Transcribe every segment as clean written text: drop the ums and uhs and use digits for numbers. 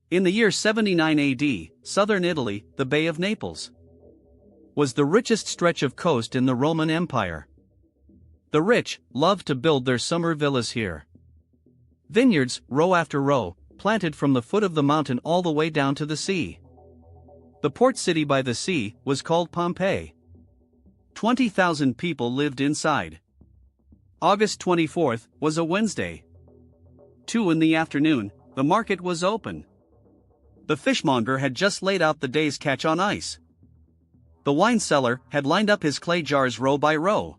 In the year 79 AD, southern Italy, the Bay of Naples, was the richest stretch of coast in the Roman Empire. The rich loved to build their summer villas here. Vineyards, row after row, planted from the foot of the mountain all the way down to the sea. The port city by the sea was called Pompeii. 20,000 people lived inside. August 24th was a Wednesday. 2 in the afternoon, the market was open. The fishmonger had just laid out the day's catch on ice. The wine seller had lined up his clay jars row by row.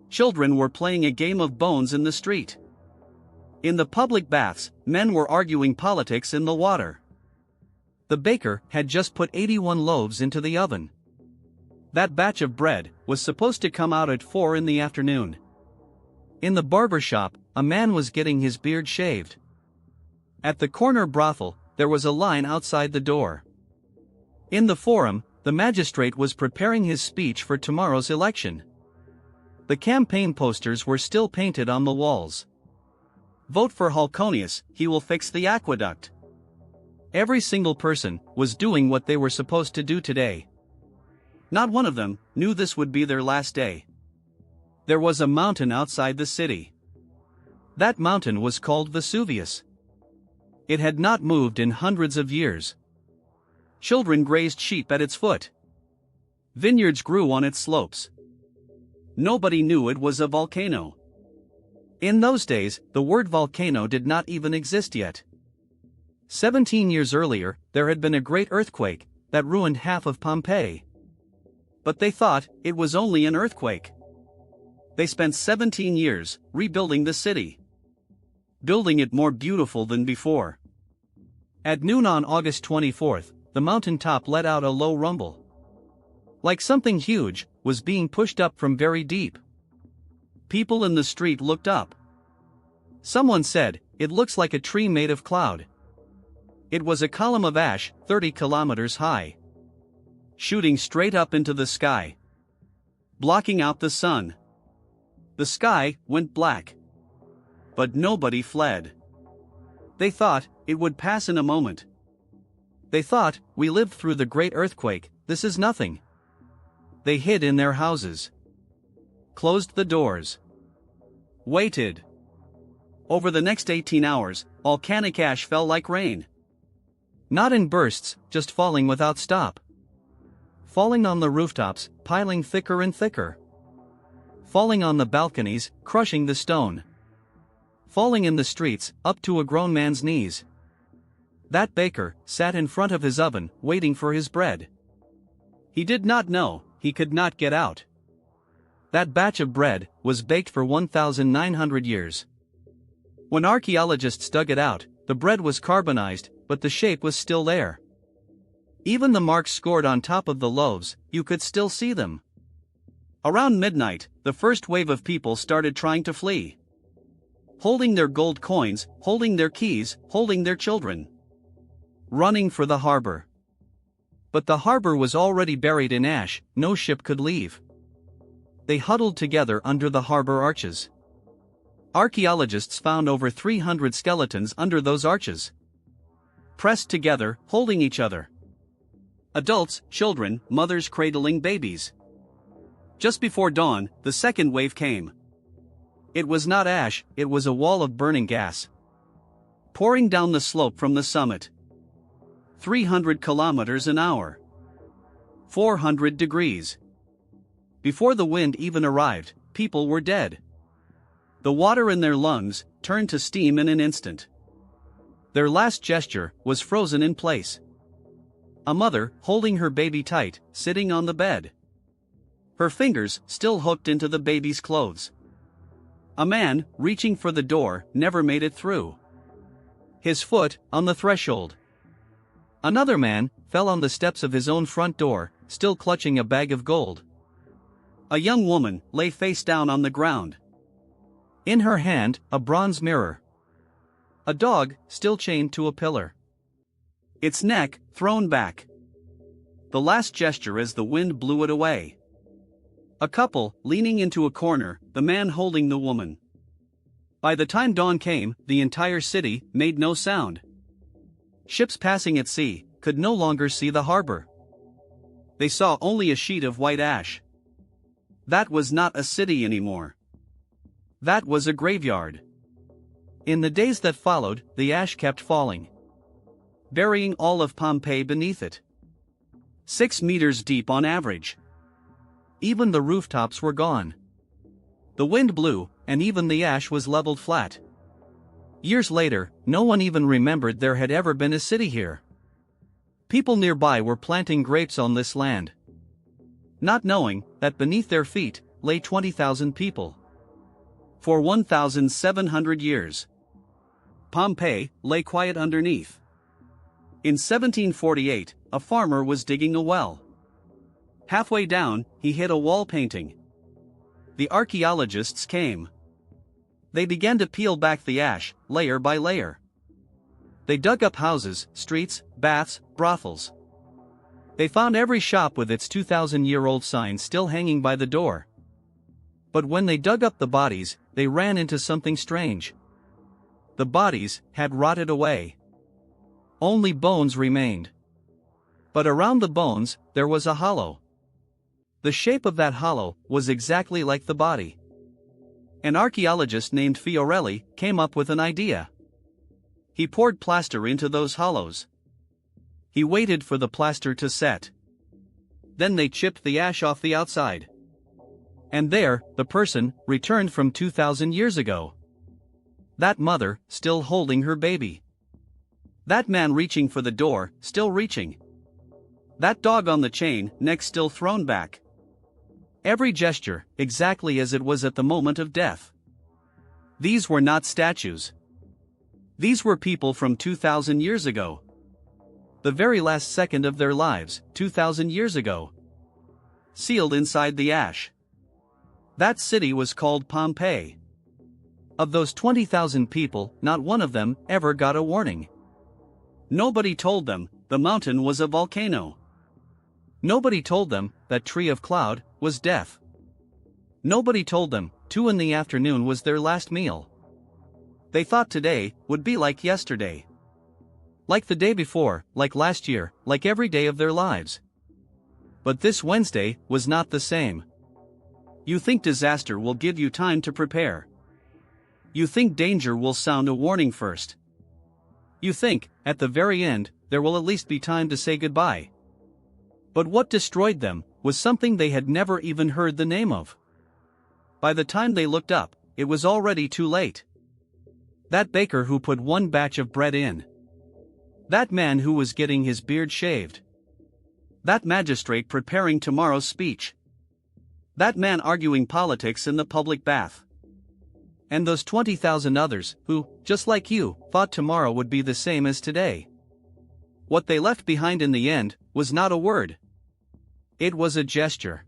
Children were playing a game of bones in the street. In the public baths, men were arguing politics in the water. The baker had just put 81 loaves into the oven. That batch of bread was supposed to come out at 4 in the afternoon. In the barber shop, a man was getting his beard shaved. At the corner brothel, there was a line outside the door. In the forum, the magistrate was preparing his speech for tomorrow's election. The campaign posters were still painted on the walls. Vote for Halconius, he will fix the aqueduct. Every single person was doing what they were supposed to do today. Not one of them knew this would be their last day. There was a mountain outside the city. That mountain was called Vesuvius. It had not moved in hundreds of years. Children grazed sheep at its foot. Vineyards grew on its slopes. Nobody knew it was a volcano. In those days, the word volcano did not even exist yet. 17 years earlier, there had been a great earthquake that ruined half of Pompeii. But they thought it was only an earthquake. They spent 17 years rebuilding the city, building it more beautiful than before. At noon on August 24th, the mountain top let out a low rumble. Like something huge was being pushed up from very deep. People in the street looked up. Someone said, "It looks like a tree made of cloud." It was a column of ash 30 kilometers high, shooting straight up into the sky, blocking out the sun. The sky went black. But nobody fled. They thought it would pass in a moment. They thought, "We lived through the great earthquake, this is nothing." They hid in their houses, closed the doors, waited. Over the next 18 hours, volcanic ash fell like rain. Not in bursts, just falling without stop. Falling on the rooftops, piling thicker and thicker. Falling on the balconies, crushing the stone. Falling in the streets, up to a grown man's knees. That baker sat in front of his oven, waiting for his bread. He did not know, he could not get out. That batch of bread was baked for 1,900 years. When archaeologists dug it out, the bread was carbonized, but the shape was still there. Even the marks scored on top of the loaves, you could still see them. Around midnight, the first wave of people started trying to flee. Holding their gold coins, holding their keys, holding their children. Running for the harbor. But the harbor was already buried in ash, no ship could leave. They huddled together under the harbor arches. Archaeologists found over 300 skeletons under those arches, pressed together, holding each other. Adults, children, mothers cradling babies. Just before dawn, the second wave came. It was not ash, it was a wall of burning gas, pouring down the slope from the summit. 300 kilometers an hour. 400 degrees. Before the wind even arrived, people were dead. The water in their lungs turned to steam in an instant. Their last gesture was frozen in place. A mother holding her baby tight, sitting on the bed. Her fingers still hooked into the baby's clothes. A man reaching for the door never made it through. His foot on the threshold. Another man fell on the steps of his own front door, still clutching a bag of gold. A young woman lay face down on the ground. In her hand, a bronze mirror. A dog still chained to a pillar, its neck thrown back. The last gesture as the wind blew it away. A couple leaning into a corner, the man holding the woman. By the time dawn came, the entire city made no sound. ships passing at sea could no longer see the harbor. They saw only a sheet of white ash. That was not a city anymore. That was a graveyard. In the days that followed, the ash kept falling, burying all of Pompeii beneath it. 6 meters deep on average. Even the rooftops were gone. The wind blew, and even the ash was leveled flat. Years later, no one even remembered there had ever been a city here. People nearby were planting grapes on this land, not knowing that beneath their feet lay 20,000 people. For 1,700 years, Pompeii lay quiet underneath. In 1748, a farmer was digging a well. Halfway down, he hit a wall painting. The archaeologists came. They began to peel back the ash, layer by layer. They dug up houses, streets, baths, brothels. They found every shop with its 2,000-year-old sign still hanging by the door. But when they dug up the bodies, they ran into something strange. The bodies had rotted away. Only bones remained. But around the bones, there was a hollow. The shape of that hollow was exactly like the body. An archaeologist named Fiorelli came up with an idea. He poured plaster into those hollows. He waited for the plaster to set. Then they chipped the ash off the outside. And there, the person returned from 2,000 years ago. That mother, still holding her baby. That man reaching for the door, still reaching. That dog on the chain, neck still thrown back. Every gesture, exactly as it was at the moment of death. These were not statues. These were people from 2,000 years ago. The very last second of their lives, 2,000 years ago. Sealed inside the ash. That city was called Pompeii. Of those 20,000 people, not one of them ever got a warning. Nobody told them the mountain was a volcano. Nobody told them that tree of cloud was death. Nobody told them 2 in the afternoon was their last meal. They thought today would be like yesterday. Like the day before, like last year, like every day of their lives. But this Wednesday was not the same. You think disaster will give you time to prepare. You think danger will sound a warning first. You think, at the very end, there will at least be time to say goodbye. But what destroyed them was something they had never even heard the name of. By the time they looked up, it was already too late. That baker who put 1 batch of bread in. That man who was getting his beard shaved. That magistrate preparing tomorrow's speech. That man arguing politics in the public bath. And those 20,000 others who, just like you, thought tomorrow would be the same as today. What they left behind in the end was not a word. It was a gesture.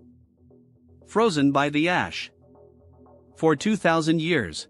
Frozen by the ash. For 2,000 years.